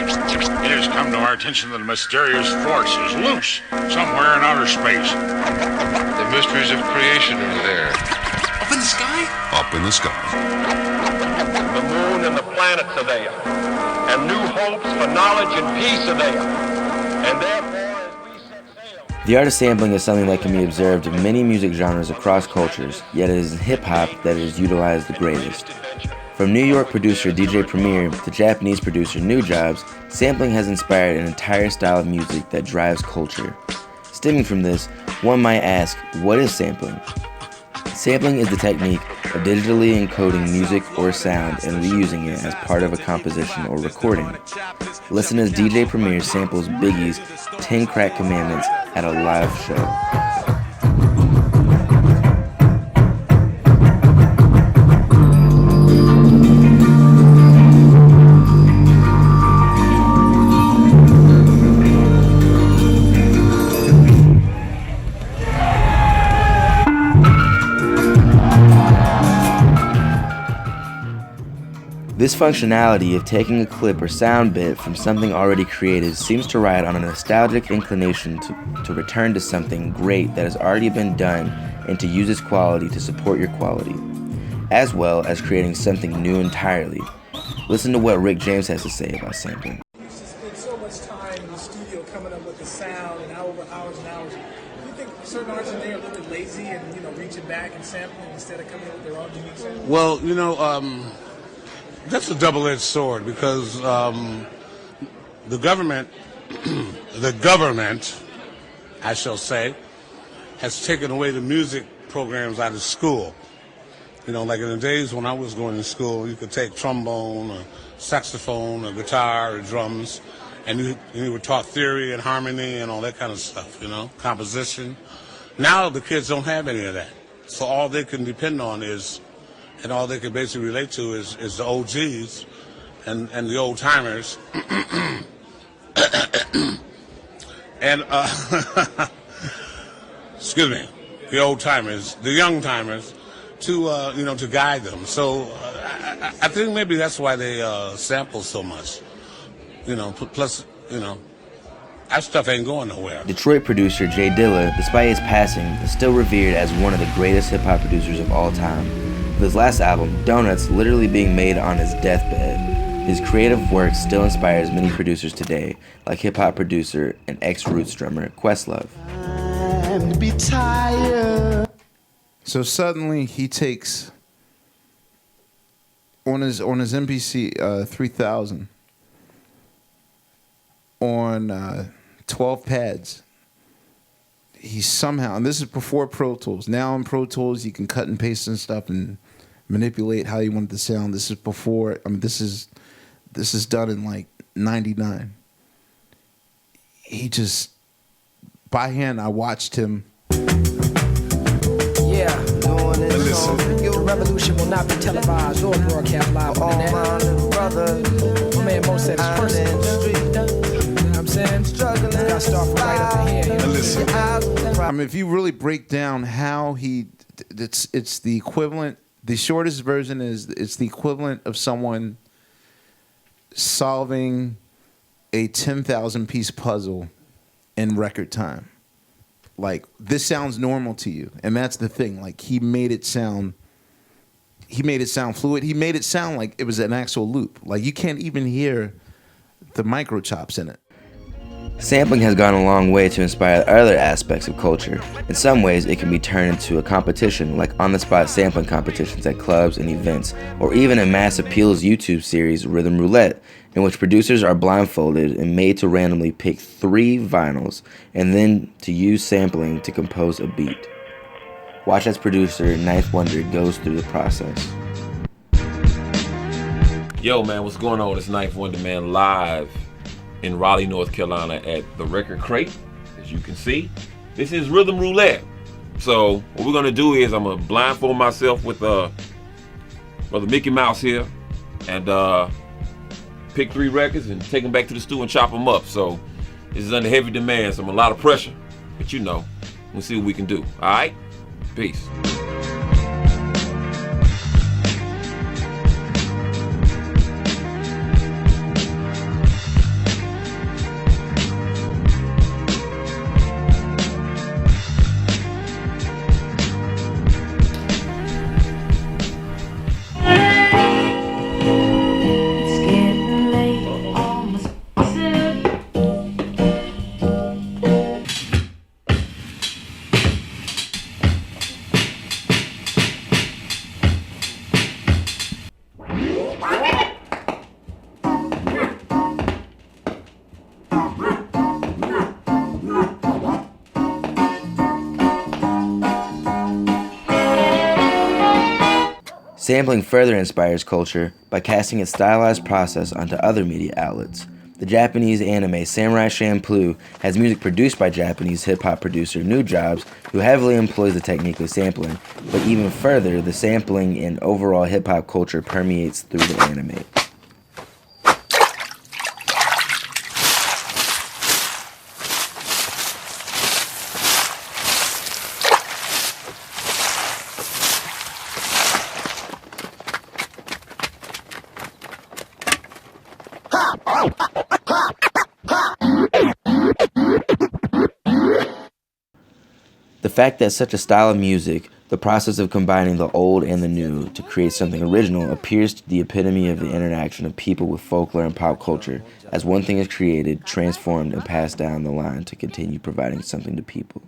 It has come to our attention that a mysterious force is loose somewhere in outer space. The mysteries of creation are there. Up in the sky? Up in the sky. The moon and the planets are there. And new hopes for knowledge and peace are there. And therefore, as we set sail... The art of sampling is something that can be observed in many music genres across cultures, yet it is in hip-hop that it is utilized the greatest. From New York producer DJ Premier to Japanese producer New Jobs, sampling has inspired an entire style of music that drives culture. Stemming from this, one might ask, what is sampling? Sampling is the technique of digitally encoding music or sound and reusing it as part of a composition or recording. Listen as DJ Premier samples Biggie's 10 Crack Commandments at a live show. This functionality of taking a clip or sound bit from something already created seems to ride on a nostalgic inclination to return to something great that has already been done and to use its quality to support your quality, as well as creating something new entirely. Listen to what Rick James has to say about sampling. You used to spend so much time in the studio coming up with the sound and hours and hours. Do you think certain artists in there are a little bit lazy and reaching back and sampling instead of coming up with their own unique sound? Well, that's a double-edged sword because the government, I shall say, has taken away the music programs out of school. Like in the days when I was going to school, you could take trombone or saxophone or guitar or drums, and you were taught theory and harmony and all that kind of stuff, composition. Now the kids don't have any of that. So all they can depend on is, and all they can basically relate to is the OGs and the old timers. And excuse me, the old timers, the young timers, to guide them. So I think maybe that's why they sample so much. Plus, that stuff ain't going nowhere. Detroit producer Jay Dilla, despite his passing, is still revered as one of the greatest hip-hop producers of all time. With his last album, Donuts, literally being made on his deathbed, his creative work still inspires many producers today, like hip-hop producer and ex-Roots drummer Questlove. So suddenly he takes on his MPC 3000 on 12 pads. He somehow, and this is before Pro Tools. Now in Pro Tools, you can cut and paste and stuff and manipulate how you want it to sound. This is before. This is done in like '99. He just, by hand, I watched him. Yeah, the revolution will not be televised or broadcast live on the net. My man Mo said it's personal. I'm saying? Got to start from right up in here. Listen. If you really break down how it's the equivalent. The shortest version is it's the equivalent of someone solving a 10,000 piece puzzle in record time. Like, this sounds normal to you, and that's the thing. Like, he made it sound fluid. He made it sound like it was an actual loop. Like, you can't even hear the micro chops in it. Sampling has gone a long way to inspire other aspects of culture. In some ways, it can be turned into a competition, like on-the-spot sampling competitions at clubs and events, or even a mass appeals YouTube series, Rhythm Roulette, in which producers are blindfolded and made to randomly pick 3 vinyls, and then to use sampling to compose a beat. Watch as producer Ninth Wonder goes through the process. Yo, man, what's going on? It's Ninth Wonder, man, live in Raleigh, North Carolina at the Record Crate. As you can see, this is Rhythm Roulette. So what we're gonna do is I'm gonna blindfold myself with Brother Mickey Mouse here and pick 3 records and take them back to the studio and chop them up. So this is under heavy demand, so I'm a lot of pressure, but we'll see what we can do. All right, peace. Sampling further inspires culture by casting its stylized process onto other media outlets. The Japanese anime Samurai Champloo has music produced by Japanese hip-hop producer Nujabes, who heavily employs the technique of sampling, but even further, the sampling and overall hip-hop culture permeates through the anime. The fact that such a style of music, the process of combining the old and the new to create something original, appears to the epitome of the interaction of people with folklore and pop culture, as one thing is created, transformed, and passed down the line to continue providing something to people.